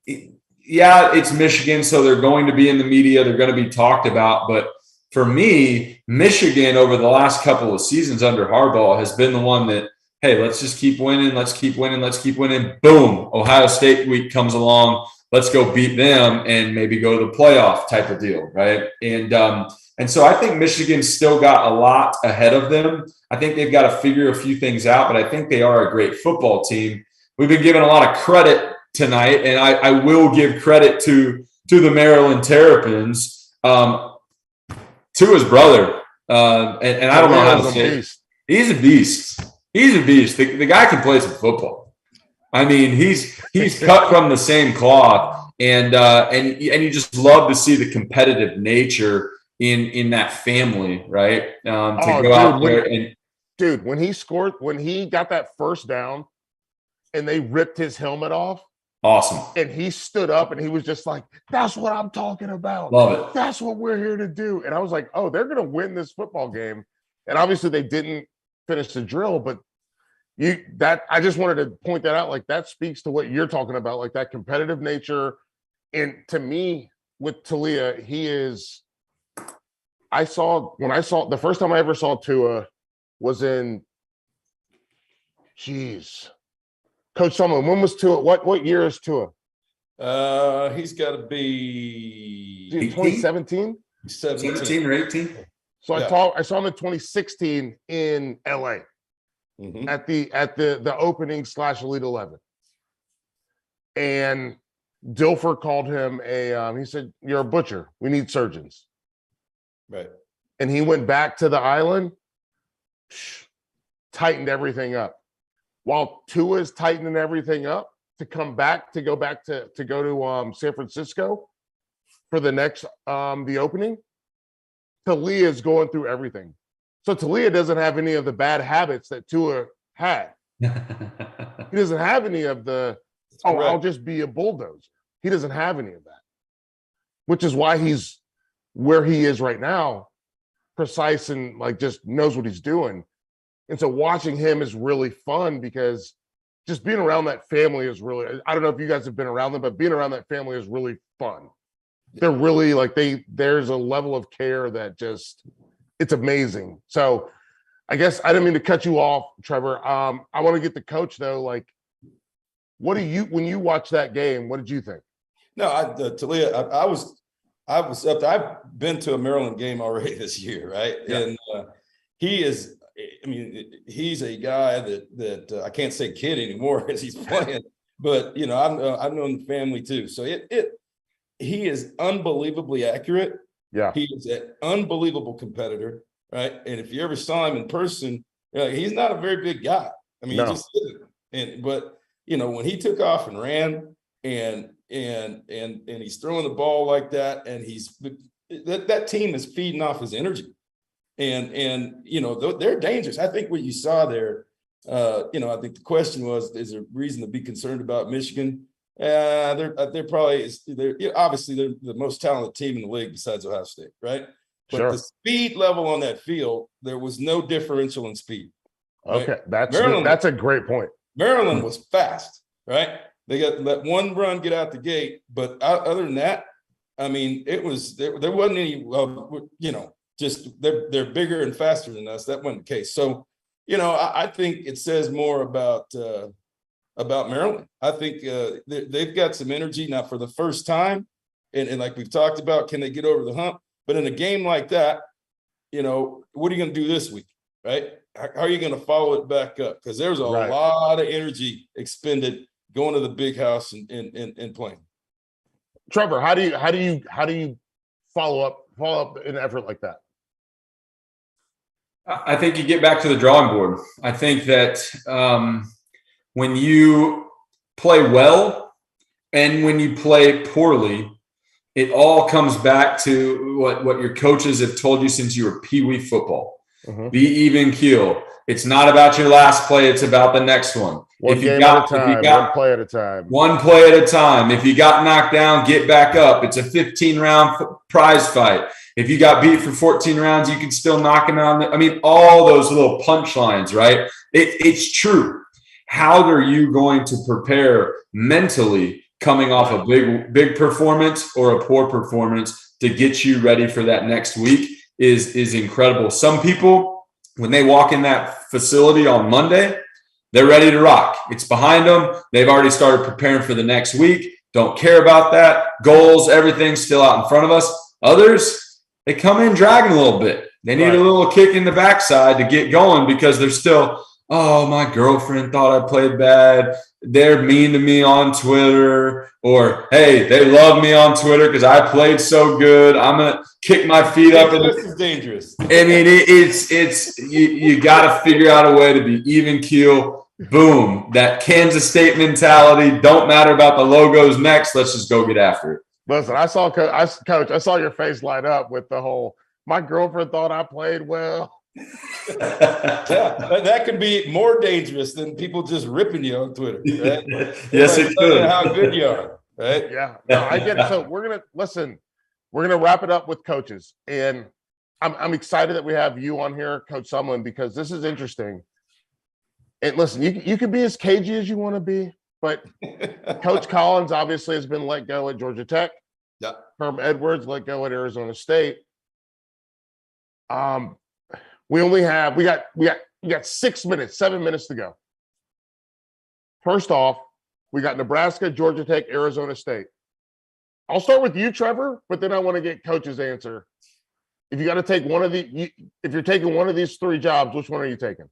it's Michigan, so they're going to be in the media. They're going to be talked about. But for me, Michigan over the last couple of seasons under Harbaugh has been the one that, hey, let's just keep winning. Let's keep winning. Let's keep winning. Boom. Ohio State week comes along. Let's go beat them and maybe go to the playoff type of deal. Right. And so I think Michigan's still got a lot ahead of them. I think they've got to figure a few things out, but I think they are a great football team. We've been given a lot of credit tonight, and I will give credit to the Maryland Terrapins, to his brother. And I don't know how to say it. He's a beast. He's a beast. The guy can play some football. I mean, he's cut from the same cloth, and you just love to see the competitive nature in that family, right? When he got that first down and they ripped his helmet off. Awesome. And he stood up and he was just like, that's what I'm talking about. Love it. That's what we're here to do. And I was like, oh, they're going to win this football game. And obviously they didn't finish the drill, but I just wanted to point that out. Like, that speaks to what you're talking about, like that competitive nature. And to me, with Talia, the first time I ever saw Tua was in, Coach Sumlin. When was Tua? What year is Tua? He's got to be 2017? 17 or 18. So yeah. I saw him in 2016 in LA at the opening / Elite 11. And Dilfer called him he said, "You're a butcher. We need surgeons." Right. And he went back to the island, tightened everything up. While Tua's tightening everything up to go back to San Francisco for the next the opening, Talia is going through everything. So Talia doesn't have any of the bad habits that Tua had. He doesn't have any of the I'll just be a bulldozer. He doesn't have any of that, which is why he's where he is right now, precise and like just knows what he's doing. And so watching him is really fun because just being around that family is really, I don't know if you guys have been around them, but being around that family is really fun. They're really like, there's a level of care that it's amazing. So I guess I didn't mean to cut you off, Trevor. I want to get the coach though. Like, when you watch that game, what did you think? No, Talia, I was up there. I've been to a Maryland game already this year. Right. Yeah. And he's a guy that I can't say kid anymore as he's playing, but I've known the family too. So he is unbelievably accurate. Yeah, he is an unbelievable competitor, right? And if you ever saw him in person, he's not a very big guy. I mean, no. He just isn't. But when he took off and ran and he's throwing the ball like that, and that team is feeding off his energy. And they're dangerous. I think what you saw there, I think the question was, is there reason to be concerned about Michigan? They're obviously they're the most talented team in the league besides Ohio State, right? But sure. The speed level on that field, there was no differential in speed. Right? Okay, that's a great point. Maryland was fast, right? They let one run get out the gate, but other than that, I mean, there wasn't any, just they're bigger and faster than us. That wasn't the case. So, I think it says more about about Maryland. I think they've got some energy now for the first time. And like we've talked about, can they get over the hump? But in a game like that, what are you going to do this week, right? How are you going to follow it back up? Because there's a lot of energy expended going to the big house and playing. Trevor, how do you follow up an effort like that? I think you get back to the drawing board. I think that when you play well and when you play poorly, it all comes back to what your coaches have told you since you were peewee football. Mm-hmm. Be even keel. It's not about your last play. It's about the next one. One play at a time. One play at a time. If you got knocked down, get back up. It's a 15-round prize fight. If you got beat for 14 rounds, you can still knock him out. I mean, all those little punchlines, right? It's true. How are you going to prepare mentally coming off a big performance or a poor performance to get you ready for that next week is incredible. Some people, when they walk in that facility on Monday, they're ready to rock. It's behind them. They've already started preparing for the next week. Don't care about that. Goals, everything's still out in front of us. Others, they come in dragging a little bit. They need a little kick in the backside to get going because they're still, oh, my girlfriend thought I played bad. They're mean to me on Twitter. Or, hey, they love me on Twitter because I played so good. I'm going to kick my feet up. This is dangerous. I mean, it's you got to figure out a way to be even keel. Boom. That Kansas State mentality. Don't matter about the logos next. Let's just go get after it. Listen, I saw your face light up with the whole, my girlfriend thought I played well. Yeah, that could be more dangerous than people just ripping you on Twitter. Right? Yes, it could. How good you are, right? Yeah, no, I get it. So we're gonna wrap it up with coaches, and I'm excited that we have you on here, Coach Sumlin, because this is interesting. And listen, you can be as cagey as you want to be, but Coach Collins obviously has been let go at Georgia Tech. Yeah. Herm Edwards let go at Arizona State. We got 6 minutes, 7 minutes to go. First off, we got Nebraska, Georgia Tech, Arizona State. I'll start with you, Trevor, but then I want to get Coach's answer. If you got to take if you're taking one of these three jobs, which one are you taking?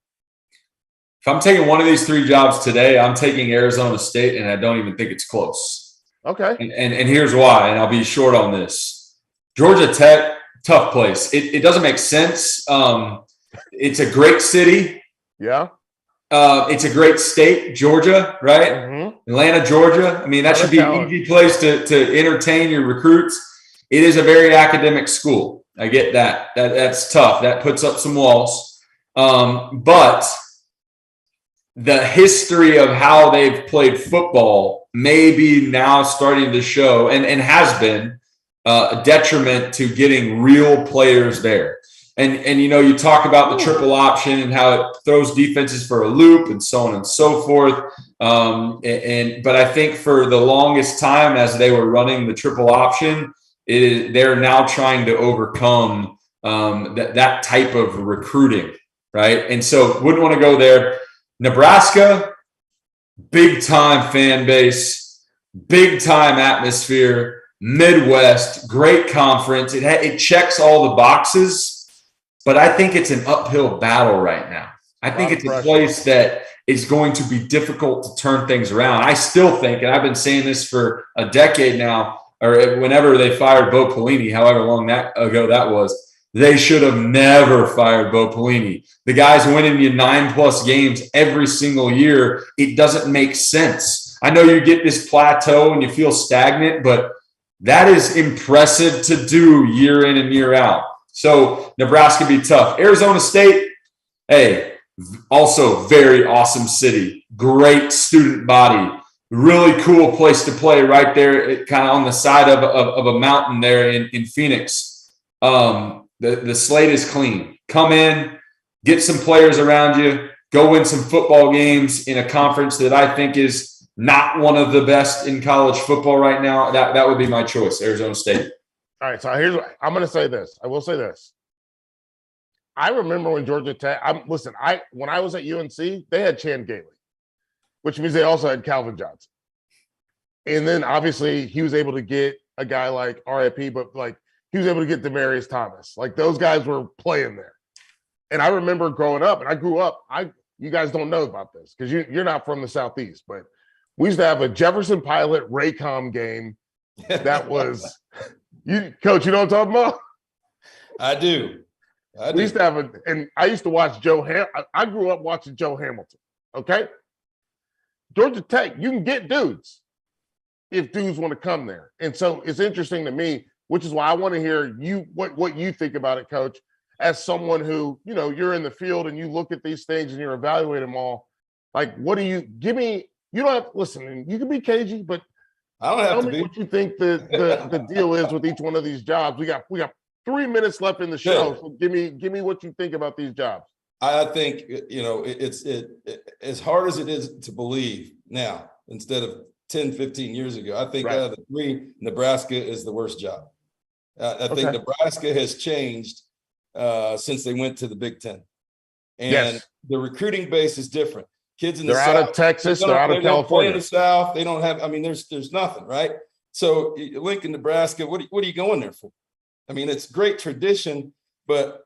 If I'm taking one of these three jobs today, I'm taking Arizona State, and I don't even think it's close. Okay. And here's why, and I'll be short on this. Georgia Tech, tough place. It doesn't make sense. It's a great city. Yeah. It's a great state, Georgia, right? Mm-hmm. Atlanta, Georgia. I mean, that should be an easy place to entertain your recruits. It is a very academic school. I get that. That's tough. That puts up some walls. But the history of how they've played football may be now starting to show and has been a detriment to getting real players there. And you talk about the triple option and how it throws defenses for a loop and so on and so forth. But I think for the longest time, as they were running the triple option, they're now trying to overcome that type of recruiting, right? And so wouldn't want to go there. Nebraska, big time fan base, big time atmosphere, Midwest, great conference. It checks all the boxes, but I think it's an uphill battle right now. I think it's a place that is going to be difficult to turn things around. I still think, and I've been saying this for a decade now, or whenever they fired Bo Pelini, however long ago that was, they should have never fired Bo Pelini. The guy's winning you 9+ games every single year. It doesn't make sense. I know you get this plateau and you feel stagnant, but that is impressive to do year in and year out. So Nebraska be tough. Arizona State, hey, also very awesome city. Great student body. Really cool place to play right there, kind of on the side of a mountain there in Phoenix. The slate is clean. Come in, get some players around you, go win some football games in a conference that I think is not one of the best in college football right now. That would be my choice, Arizona State. All right, so here's what I'm going to say this. I will say this. I remember when Georgia Tech, when I was at UNC, they had Chan Gailey. which means they also had Calvin Johnson. And then obviously he was able to get a guy like RIP, but like he was able to get Demaryius Thomas. Like those guys were playing there. And I remember growing up, and I grew up, you guys don't know about this because you're not from the Southeast, but we used to have a Jefferson Pilot Raycom game that was, Coach, you know what I'm talking about? I do. We used to have and I used to watch I grew up watching Joe Hamilton, okay? Georgia Tech, you can get dudes if dudes want to come there. And so it's interesting to me, which is why I want to hear what you think about it, Coach, as someone who, you're in the field and you look at these things and you're evaluating them all. Like, what do you give me? You don't have to listen, you can be cagey, but I don't have tell to me be. what you think the deal is with each one of these jobs. We got 3 minutes left in the show. So give me what you think about these jobs. I think, it's as hard as it is to believe now, instead of 10, 15 years ago, I think out of the three, Nebraska is the worst job. I think Nebraska has changed since they went to the Big Ten. And the recruiting base is different. Kids in the South. They're out of Texas. They're out of California. In the South, they don't have, there's nothing, right? So Lincoln, Nebraska, what are you going there for? It's great tradition, but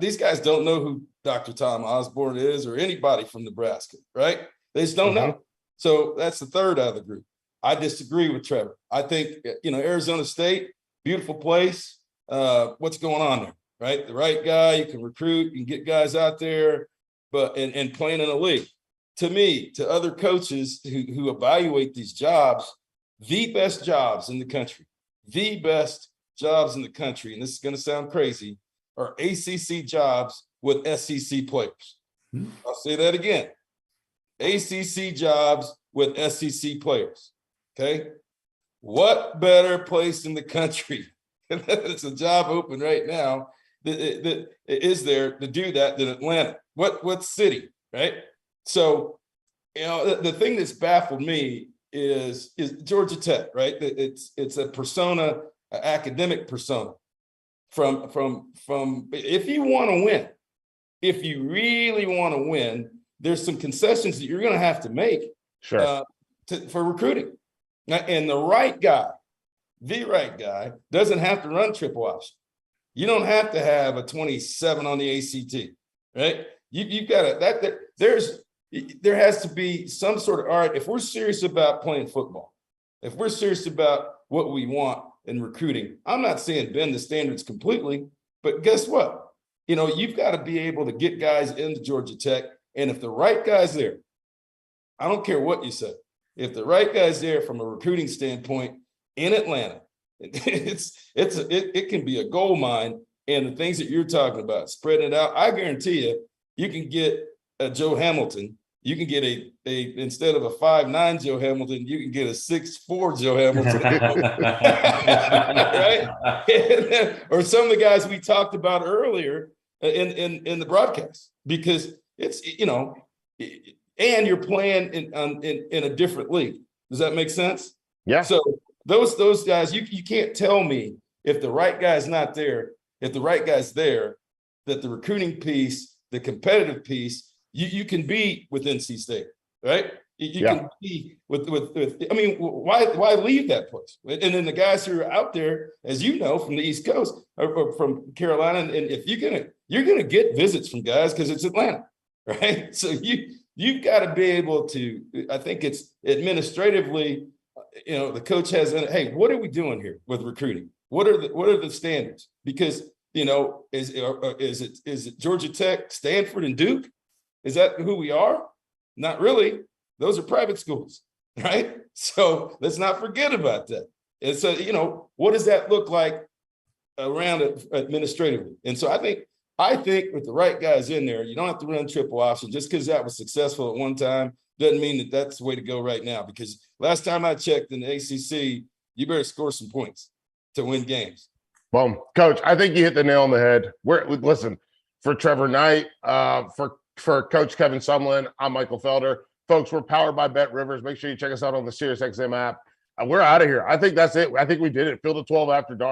these guys don't know who Dr. Tom Osborne is or anybody from Nebraska, right? They just don't know. So that's the third out of the group. I disagree with Trevor. I think, Arizona State, beautiful place. What's going on there, right? The right guy, you can recruit, you can get guys out there, but and playing in a league. To me, to other coaches who evaluate these jobs, the best jobs in the country, and this is going to sound crazy, are ACC jobs with SEC players. I'll say that again. ACC jobs with SEC players. Okay. What better place in the country? It's a job open right now that is there to do that than Atlanta. What city, right? So, the thing that's baffled me is Georgia Tech, right? It's a persona, an academic persona. From if you want to win, if you really want to win, there's some concessions that you're going to have to make for recruiting. And the right guy doesn't have to run triple option. You don't have to have a 27 on the ACT, right? You've got to there has to be some sort of, all right, if we're serious about playing football, if we're serious about what we want in recruiting, I'm not saying bend the standards completely, but guess what? You've got to be able to get guys into Georgia Tech. And if the right guy's there, I don't care what you say. If the right guy's there from a recruiting standpoint in Atlanta, it can be a gold mine. And the things that you're talking about, spreading it out, I guarantee you can get a Joe Hamilton. You can get a instead of a 5'9" Joe Hamilton, you can get a 6'4" Joe Hamilton, right? Or some of the guys we talked about earlier in the broadcast, because it's and you're playing in a different league. Does that make sense? Yeah. So those guys, you can't tell me if the right guy's not there, if the right guy's there, that the recruiting piece, the competitive piece, you can be with NC State, right? You can be with. Why leave that place? And then the guys who are out there, as you know, from the East Coast or from Carolina, and if you're gonna get visits from guys because it's Atlanta, right? So you've got to be able to. I think it's administratively, the coach has. Hey, what are we doing here with recruiting? What are the standards? Because is it Georgia Tech, Stanford, and Duke? Is that who we are? Not really. Those are private schools, right? So let's not forget about that. And so, what does that look like around it administratively? And so I think with the right guys in there, you don't have to run triple option. Just because that was successful at one time doesn't mean that that's the way to go right now. Because last time I checked in the ACC, you better score some points to win games. Boom. Coach, I think you hit the nail on the head. Listen, for Trevor Knight, for Coach Kevin Sumlin, I'm Michael Felder. Folks, we're powered by BetRivers. Make sure you check us out on the SiriusXM app. We're out of here. I think that's it. I think we did it. Field of 12 after dark.